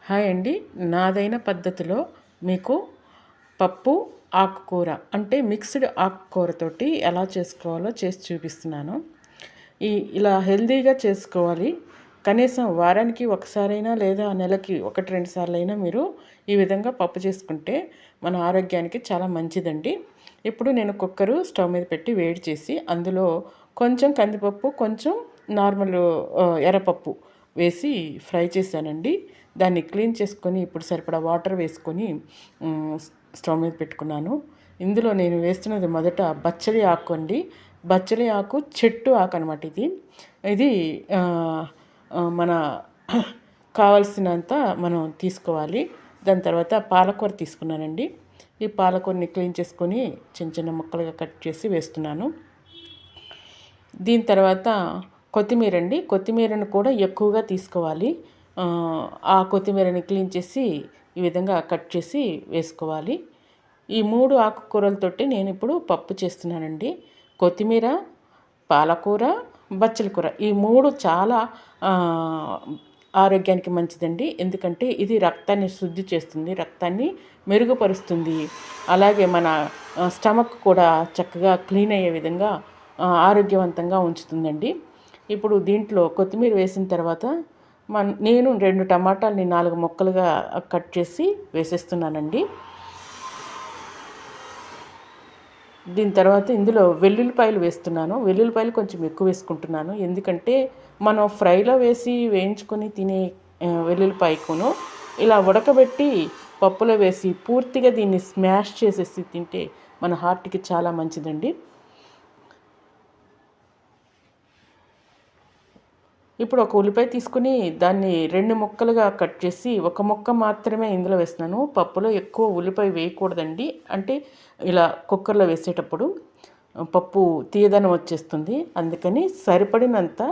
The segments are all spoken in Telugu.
హాయ్ అండి. నాదైన పద్ధతిలో మీకు పప్పు ఆకుకూర అంటే మిక్స్డ్ ఆకుకూరతోటి ఎలా చేసుకోవాలో చేసి చూపిస్తున్నాను. ఇలా హెల్తీగా చేసుకోవాలి. కనీసం వారానికి ఒకసారైనా లేదా నెలకి 1, 2 సార్లైనా మీరు ఈ విధంగా పప్పు చేసుకుంటే మన ఆరోగ్యానికి చాలా మంచిదండి. ఇప్పుడు నేను కుక్కరు స్టవ్ మీద పెట్టి వేడి చేసి అందులో కొంచెం కందిపప్పు, కొంచెం నార్మల్ ఎర్రపప్పు వేసి ఫ్రై చేశానండి. దాన్ని క్లీన్ చేసుకొని ఇప్పుడు సరిపడా వాటర్ వేసుకొని స్టవ్ మీద పెట్టుకున్నాను. ఇందులో నేను వేస్తున్నది మొదట బచ్చలి ఆకు అండి. బచ్చలి ఆకు చెట్టు ఆకు అనమాట. ఇది మన కావలసినంత మనం తీసుకోవాలి. దాని తర్వాత పాలకూర తీసుకున్నానండి. ఈ పాలకూరని క్లీన్ చేసుకొని చిన్న చిన్న ముక్కలుగా కట్ చేసి వేస్తున్నాను. దీని తర్వాత కొత్తిమీర అండి. కొత్తిమీరను కూడా ఎక్కువగా తీసుకోవాలి. ఆ కొత్తిమీరని క్లీన్ చేసి ఈ విధంగా కట్ చేసి వేసుకోవాలి. ఈ 3 ఆకుకూరలతోటి నేను ఇప్పుడు పప్పు చేస్తున్నానండి. కొత్తిమీర, పాలకూర, బచ్చలి కూర ఈ 3 చాలా ఆరోగ్యానికి మంచిదండి. ఎందుకంటే ఇది రక్తాన్ని శుద్ధి చేస్తుంది, రక్తాన్ని మెరుగుపరుస్తుంది. అలాగే మన స్టమక్ కూడా చక్కగా క్లీన్ అయ్యే విధంగా ఆరోగ్యవంతంగా ఉంచుతుందండి. ఇప్పుడు దీంట్లో కొత్తిమీర వేసిన తర్వాత నేను 2 టమాటాలని 4 ముక్కలుగా కట్ చేసి వేసేస్తున్నానండి. దీని తర్వాత ఇందులో వెల్లుల్లిపాయలు వేస్తున్నాను. వెల్లుల్లిపాయలు కొంచెం ఎక్కువ వేసుకుంటున్నాను. ఎందుకంటే మనం ఫ్రైలో వేసి వేయించుకొని తినే వెల్లుల్లిపాయకును ఇలా ఉడకబెట్టి పప్పులో వేసి పూర్తిగా దీన్ని స్మాష్ చేసేసి తింటే మన హార్ట్కి చాలా మంచిదండి. ఇప్పుడు ఒక ఉల్లిపాయ తీసుకుని దాన్ని 2 ముక్కలుగా కట్ చేసి ఒక ముక్క మాత్రమే ఇందులో వేస్తున్నాను. పప్పులో ఎక్కువ ఉల్లిపాయ వేయకూడదండి. అంటే ఇలా కుక్కర్లో వేసేటప్పుడు పప్పు తీయదనం వచ్చేస్తుంది. అందుకని సరిపడినంత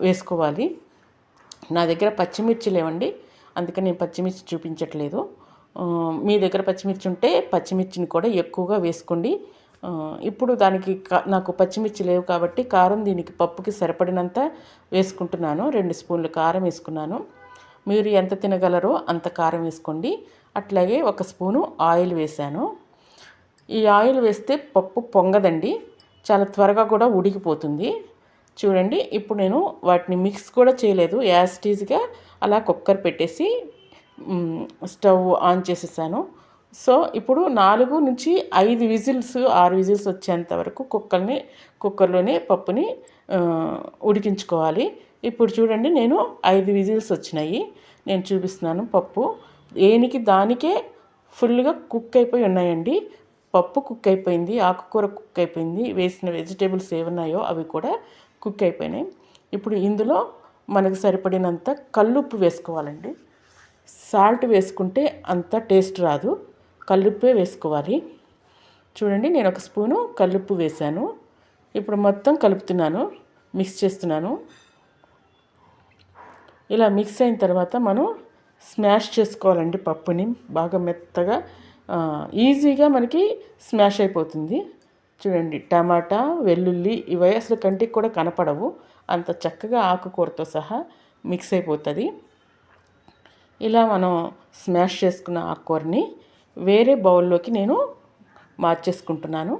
వేసుకోవాలి. నా దగ్గర పచ్చిమిర్చి లేవండి, అందుకని నేను పచ్చిమిర్చి చూపించట్లేదు. మీ దగ్గర పచ్చిమిర్చి ఉంటే పచ్చిమిర్చిని కూడా ఎక్కువగా వేసుకోండి. ఇప్పుడు దానికి నాకు పచ్చిమిర్చి లేవు కాబట్టి కారం దీనికి పప్పుకి సరిపడినంత వేసుకుంటున్నాను. 2 స్పూన్లు కారం వేసుకున్నాను. మీరు ఎంత తినగలరో అంత కారం వేసుకోండి. అట్లాగే 1 స్పూను ఆయిల్ వేశాను. ఈ ఆయిల్ వేస్తే పప్పు పొంగదండి, చాలా త్వరగా కూడా ఉడికిపోతుంది. చూడండి, ఇప్పుడు నేను వాటిని మిక్స్ కూడా చేయలేదు. యాజ్ టీజ్గా అలా కుక్కర్ పెట్టేసి స్టవ్ ఆన్ చేసేసాను. సో ఇప్పుడు 4 నుంచి 5 విజిల్స్ 6 విజిల్స్ వచ్చేంత వరకు కుక్కర్లోనే పప్పుని ఉడికించుకోవాలి. ఇప్పుడు చూడండి, నేను 5 విజిల్స్ వచ్చినాయి. నేను చూపిస్తున్నాను. పప్పు దానికే ఫుల్గా కుక్ అయిపోయి ఉన్నాయండి. పప్పు కుక్ అయిపోయింది, ఆకుకూర కుక్ అయిపోయింది, వేసిన వెజిటేబుల్స్ ఏమున్నాయో అవి కూడా కుక్ అయిపోయినాయి. ఇప్పుడు ఇందులో మనకు సరిపడినంత కల్లుప్పు వేసుకోవాలండి. సాల్ట్ వేసుకుంటే అంత టేస్ట్ రాదు, కల్లుప్పే వేసుకోవాలి. చూడండి, నేను 1 స్పూను కల్లుప్పు వేశాను. ఇప్పుడు మొత్తం కలుపుతున్నాను, మిక్స్ చేస్తున్నాను. ఇలా మిక్స్ అయిన తర్వాత మనం స్మాష్ చేసుకోవాలండి. పప్పుని బాగా మెత్తగా ఈజీగా మనకి స్మాష్ అయిపోతుంది. చూడండి, టమాటా, వెల్లుల్లి ఇవి అసలు కంటికి కూడా కనపడవు, అంత చక్కగా ఆకుకూరతో సహా మిక్స్ అయిపోతుంది. ఇలా మనం స్మాష్ చేసుకున్న ఆకుకూరని వేరే బౌల్లోకి నేను మార్చేసుకుంటున్నాను.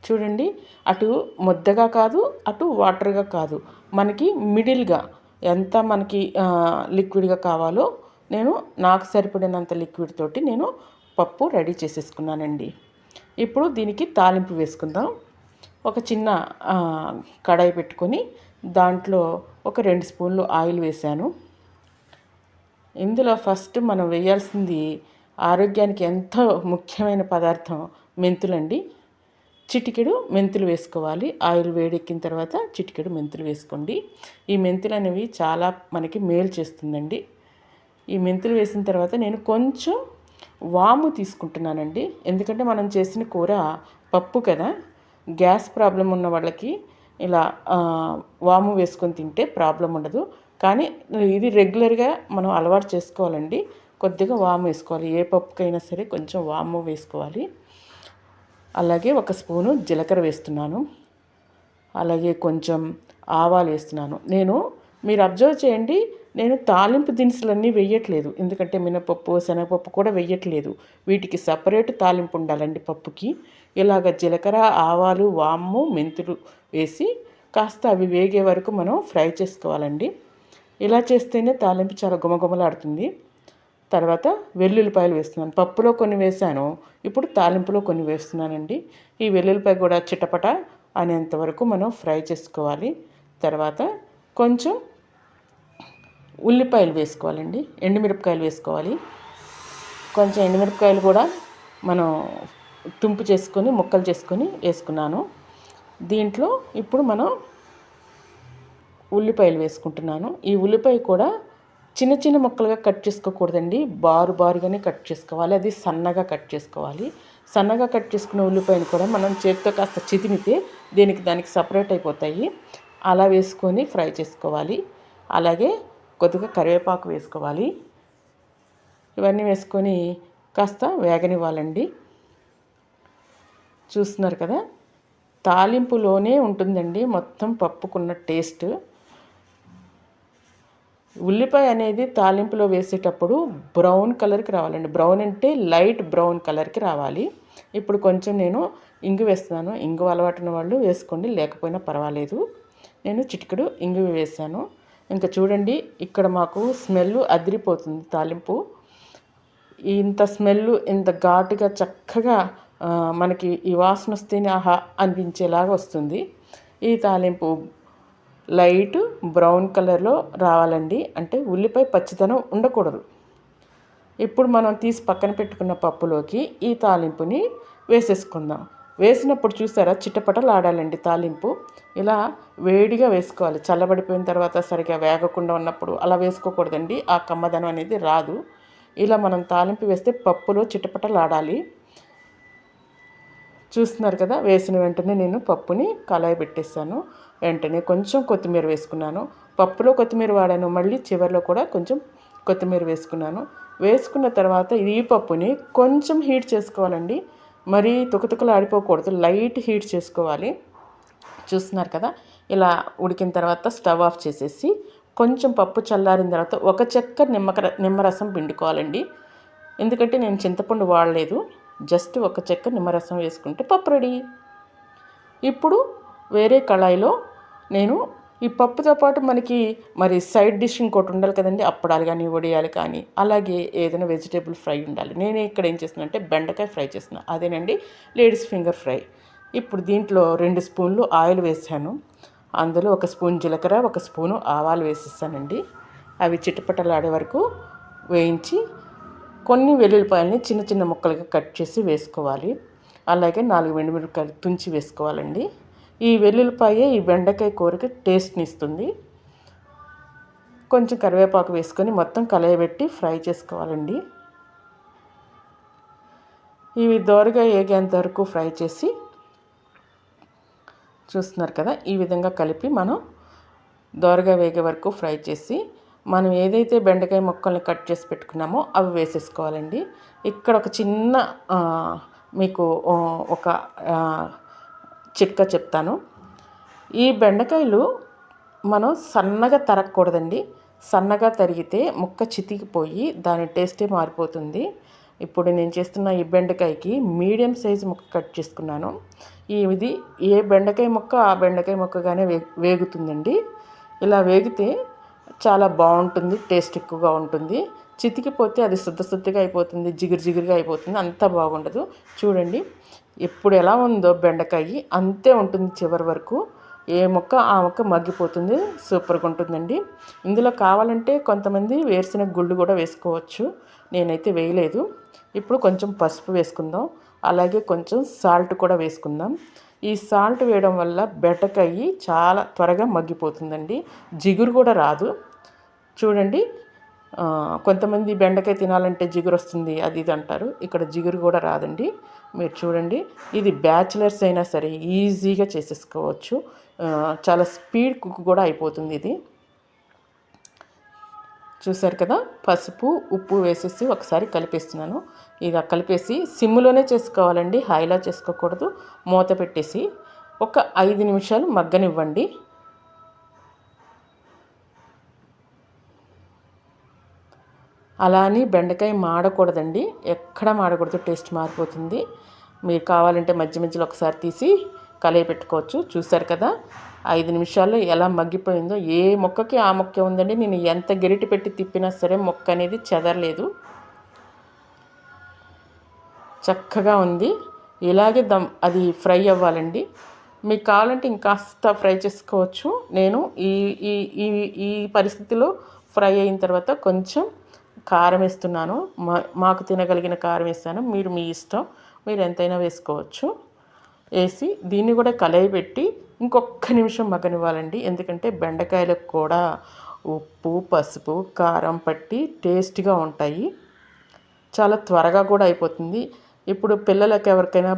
చూడండి, అటు ముద్దగా కాదు, అటు వాటర్గా కాదు, మనకి మిడిల్గా ఎంత మనకి లిక్విడ్గా కావాలో నాకు సరిపడినంత లిక్విడ్ తోటి నేను పప్పు రెడీ చేసేసుకున్నానండి. ఇప్పుడు దీనికి తాలింపు వేసుకుందాం. ఒక చిన్న కడాయి పెట్టుకొని దాంట్లో ఒక 2 స్పూన్లు ఆయిల్ వేశాను. ఇందులో ఫస్ట్ మనం వేయాల్సింది ఆరోగ్యానికి ఎంతో ముఖ్యమైన పదార్థం మెంతులండి. చిటికెడు మెంతులు వేసుకోవాలి. ఆయిల్ వేడెక్కిన తర్వాత చిటికెడు మెంతులు వేసుకోండి. ఈ మెంతులు అనేవి చాలా మనకి మేలు చేస్తుందండి. ఈ మెంతులు వేసిన తర్వాత నేను కొంచెం వాము తీసుకుంటున్నానండి. ఎందుకంటే మనం చేసిన కూర పప్పు కదా, గ్యాస్ ప్రాబ్లం ఉన్న వాళ్ళకి ఇలా వాము వేసుకొని తింటే ప్రాబ్లం ఉండదు. కానీ ఇది రెగ్యులర్గా మనం అలవాటు చేసుకోవాలండి. కొద్దిగా వాము వేసుకోవాలి. ఏ పప్పుకైనా సరే కొంచెం వాము వేసుకోవాలి. అలాగే 1 స్పూను జీలకర్ర వేస్తున్నాను. అలాగే కొంచెం ఆవాలు వేస్తున్నాను. మీరు అబ్జర్వ్ చేయండి, నేను తాలింపు దినుసులన్నీ వేయట్లేదు, ఎందుకంటే మినపప్పు శనగపప్పు కూడా వేయట్లేదు. వీటికి సపరేట్ తాలింపు ఉండాలండి పప్పుకి. ఇలాగ జీలకర్ర, ఆవాలు, వాము, మెంతులు వేసి కాస్త అవి వేగే వరకు మనం ఫ్రై చేసుకోవాలండి. ఇలా చేస్తేనే తాలింపు చాలా గుమగుమలాడుతుంది. తర్వాత వెల్లుల్లిపాయలు వేస్తున్నాను. పప్పులో కొన్ని వేసాను, ఇప్పుడు తాలింపులో కొన్ని వేస్తున్నానండి. ఈ వెల్లుల్లిపాయ కూడా చిటపట అనేంత వరకు మనం ఫ్రై చేసుకోవాలి. తర్వాత కొంచెం ఉల్లిపాయలు వేసుకోవాలండి, ఎండుమిరపకాయలు వేసుకోవాలి. కొంచెం ఎండుమిరపకాయలు కూడా మనం తుంపు చేసుకొని ముక్కలు చేసుకొని వేసుకున్నాను. దీంట్లో ఇప్పుడు మనం ఉల్లిపాయలు వేసుకుంటున్నాను. ఈ ఉల్లిపాయ కూడా చిన్న చిన్న ముక్కలుగా కట్ చేసుకోకూడదండి, బారుగానే కట్ చేసుకోవాలి. అది సన్నగా కట్ చేసుకోవాలి. సన్నగా కట్ చేసుకున్న ఉల్లిపాయను కూడా మనం చేతితో కాస్త చితిమితే దానికి సపరేట్ అయిపోతాయి. అలా వేసుకొని ఫ్రై చేసుకోవాలి. అలాగే కొద్దిగా కరివేపాకు వేసుకోవాలి. ఇవన్నీ వేసుకొని కాస్త వేగనివ్వాలండి. చూస్తున్నారు కదా, తాలింపులోనే ఉంటుందండి మొత్తం పప్పుకున్న టేస్ట్. ఉల్లిపాయ అనేది తాలింపులో వేసేటప్పుడు బ్రౌన్ కలర్కి రావాలండి. బ్రౌన్ అంటే లైట్ బ్రౌన్ కలర్కి రావాలి. ఇప్పుడు కొంచెం నేను ఇంగు వేస్తున్నాను. ఇంగు అలవాటున్న వాళ్ళు వేసుకోండి, లేకపోయినా పర్వాలేదు. నేను చిటికెడు ఇంగు వేసాను. ఇంకా చూడండి, ఇక్కడ మాకు స్మెల్ అదిరిపోతుంది. తాలింపు ఇంత స్మెల్, ఇంత ఘాటుగా చక్కగా మనకి ఈ వాసన వస్తేనే ఆహా అనిపించేలాగా వస్తుంది. ఈ తాలింపు లైట్ బ్రౌన్ కలర్లో రావాలండి, అంటే ఉల్లిపాయ పచ్చిదనం ఉండకూడదు. ఇప్పుడు మనం తీసి పక్కన పెట్టుకున్న పప్పులోకి ఈ తాలింపుని వేసేసుకుందాం. వేసినప్పుడు చూసారా, చిట్టపటలు ఆడాలండి తాలింపు. ఇలా వేడిగా వేసుకోవాలి. చల్లబడిపోయిన తర్వాత సరిగా వేగకుండా ఉన్నప్పుడు అలా వేసుకోకూడదండి, ఆ కమ్మదనం అనేది రాదు. ఇలా మనం తాలింపు వేస్తే పప్పులో చిట్టపటలు ఆడాలి. చూస్తున్నారు కదా, వేసిన వెంటనే నేను పప్పుని కళాయి పెట్టేశాను. వెంటనే కొంచెం కొత్తిమీర వేసుకున్నాను. పప్పులో కొత్తిమీర వాడాను, మళ్ళీ చివరిలో కూడా కొంచెం కొత్తిమీర వేసుకున్నాను. వేసుకున్న తర్వాత ఈ పప్పుని కొంచెం హీట్ చేసుకోవాలండి, మరీ తుకతుకలు ఆడిపోకూడదు, లైట్ హీట్ చేసుకోవాలి. చూస్తున్నారు కదా, ఇలా ఉడికిన తర్వాత స్టవ్ ఆఫ్ చేసేసి కొంచెం పప్పు చల్లారిన తర్వాత ఒక చెక్క నిమ్మరసం పిండుకోవాలండి. ఎందుకంటే నేను చింతపండు వాడలేదు, జస్ట్ ఒక చెక్క నిమ్మరసం వేసుకుంటే పప్పు రెడీ. ఇప్పుడు వేరే కళాయిలో నేను ఈ పప్పుతో పాటు మనకి మరి సైడ్ డిష్ ఇంకోటి ఉండాలి కదండి, అప్పడాలు కానీ వడియాలు కానీ, అలాగే ఏదైనా వెజిటేబుల్ ఫ్రై ఉండాలి. నేను ఇక్కడ ఏం చేస్తున్నా అంటే బెండకాయ ఫ్రై చేస్తున్నా, అదేనండి లేడీస్ ఫింగర్ ఫ్రై. ఇప్పుడు దీంట్లో 2 స్పూన్లు ఆయిల్ వేసాను. అందులో 1 స్పూన్ జీలకర్ర, 1 స్పూను ఆవాలు వేసేసానండి. అవి చిటపటలాడే వరకు వేయించి కొన్ని వెల్లుల్లిపాయలని చిన్న చిన్న ముక్కలుగా కట్ చేసి వేసుకోవాలి. అలాగే 4 ఎండుమిరపకాయలు తుంచి వేసుకోవాలండి. ఈ వెల్లుల్లిపాయ ఈ బెండకాయ కూరకి టేస్ట్ని ఇస్తుంది. కొంచెం కరివేపాకు వేసుకొని మొత్తం కలయబెట్టి ఫ్రై చేసుకోవాలండి. ఇవి దోరగా ఏగేంత వరకు ఫ్రై చేసి, చూస్తున్నారు కదా, ఈ విధంగా కలిపి మనం దోరగా వేగే వరకు ఫ్రై చేసి మనం ఏదైతే బెండకాయ ముక్కల్ని కట్ చేసి పెట్టుకున్నామో అవి వేసేసుకోవాలండి. ఇక్కడ ఒక చిన్న మీకు ఒక చిట్కా చెప్తాను. ఈ బెండకాయలు మనం సన్నగా తరగకూడదండి. సన్నగా తరిగితే ముక్క చితికిపోయి దాని టేస్టే మారిపోతుంది. ఇప్పుడు నేను చేస్తున్న ఈ బెండకాయకి మీడియం సైజు ముక్క కట్ చేసుకున్నాను. ఇది ఏ బెండకాయ ముక్క ఆ బెండకాయ ముక్కగానే వేగుతుందండి. ఇలా వేగితే చాలా బాగుంటుంది, టేస్ట్ ఎక్కువగా ఉంటుంది. చితికిపోతే అది శుద్ధగా అయిపోతుంది, జిగురుగా అయిపోతుంది, అంత బాగుండదు. చూడండి, ఎప్పుడు ఎలా ఉందో బెండకాయ అంతే ఉంటుంది చివరి వరకు. ఏ ముక్క ఆ ముక్క మగ్గిపోతుంది, సూపర్గా ఉంటుందండి. ఇందులో కావాలంటే కొంతమంది వేరుశనగ గుళ్ళు కూడా వేసుకోవచ్చు, నేనైతే వేయలేదు. ఇప్పుడు కొంచెం పసుపు వేసుకుందాం, అలాగే కొంచెం సాల్ట్ కూడా వేసుకుందాం. ఈ సాల్ట్ వేయడం వల్ల బెండకాయ చాలా త్వరగా మగ్గిపోతుందండి, జిగురు కూడా రాదు. చూడండి, కొంతమంది బెండకాయ తినాలంటే జిగురు వస్తుంది అది ఇది అంటారు, ఇక్కడ జిగురు కూడా రాదండి. మీరు చూడండి, ఇది బ్యాచిలర్స్ అయినా సరే ఈజీగా చేసేసుకోవచ్చు, చాలా స్పీడ్ కుక్ కూడా అయిపోతుంది ఇది. చూసారు కదా, పసుపు ఉప్పు వేసేసి ఒకసారి కలిపేస్తున్నాను. ఇది కలిపేసి సిమ్లోనే చేసుకోవాలండి, హైలో చేసుకోకూడదు. మూత పెట్టేసి ఒక 5 నిమిషాలు మగ్గనివ్వండి. అలా అని బెండకాయ మాడకూడదండి, ఎక్కడ మాడకూడదు, టేస్ట్ మారిపోతుంది. మీరు కావాలంటే మధ్య మధ్యలో ఒకసారి తీసి కలయి పెట్టుకోవచ్చు. చూసారు కదా 5 నిమిషాల్లో ఎలా మగ్గిపోయిందో. ఏ మొక్కకి ఆ మొక్కే ఉందండి. నేను ఎంత గరిటె పెట్టి తిప్పినా సరే మొక్క అనేది చెదరలేదు, చక్కగా ఉంది. ఇలాగే అది ఫ్రై అవ్వాలండి. మీకు కావాలంటే ఇంకాస్త ఫ్రై చేసుకోవచ్చు. నేను ఈ ఈ ఈ ఈ పరిస్థితిలో ఫ్రై అయిన తర్వాత కొంచెం కారం వేస్తున్నాను. మాకు తినగలిగిన కారం వేస్తాను, మీరు మీ ఇష్టం, మీరు ఎంతైనా వేసుకోవచ్చు. వేసి దీన్ని కూడా కలయి పెట్టి ఇంకొక నిమిషం మగ్గనివ్వాలండి. ఎందుకంటే బెండకాయలకు కూడా ఉప్పు, పసుపు, కారం పట్టి టేస్ట్గా ఉంటాయి. చాలా త్వరగా కూడా అయిపోతుంది. ఇప్పుడు పిల్లలకి ఎవరికైనా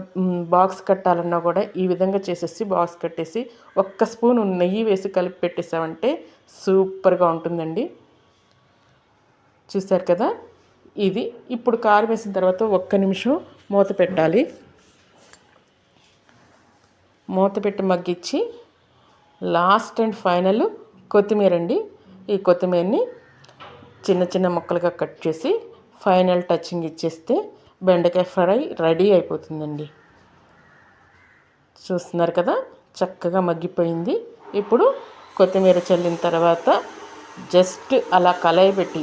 బాక్స్ కట్టాలన్నా కూడా ఈ విధంగా చేసేసి బాక్స్ కట్టేసి ఒక్క స్పూన్ నెయ్యి వేసి కలిపి పెట్టేసామంటే సూపర్గా ఉంటుందండి. చూసారు కదా ఇది. ఇప్పుడు కారం వేసిన తర్వాత ఒక్క నిమిషం మూత పెట్టాలి. మూత పెట్టి మగ్గించి లాస్ట్ అండ్ ఫైనల్ కొత్తిమీర అండి. ఈ కొత్తిమీరని చిన్న చిన్న ముక్కలుగా కట్ చేసి ఫైనల్ టచింగ్ ఇచ్చేస్తే బెండకాయ ఫ్రై రెడీ అయిపోతుందండి. చూస్తున్నారు కదా చక్కగా మగ్గిపోయింది. ఇప్పుడు కొత్తిమీర చల్లిన తర్వాత జస్ట్ అలా కలయి పెట్టి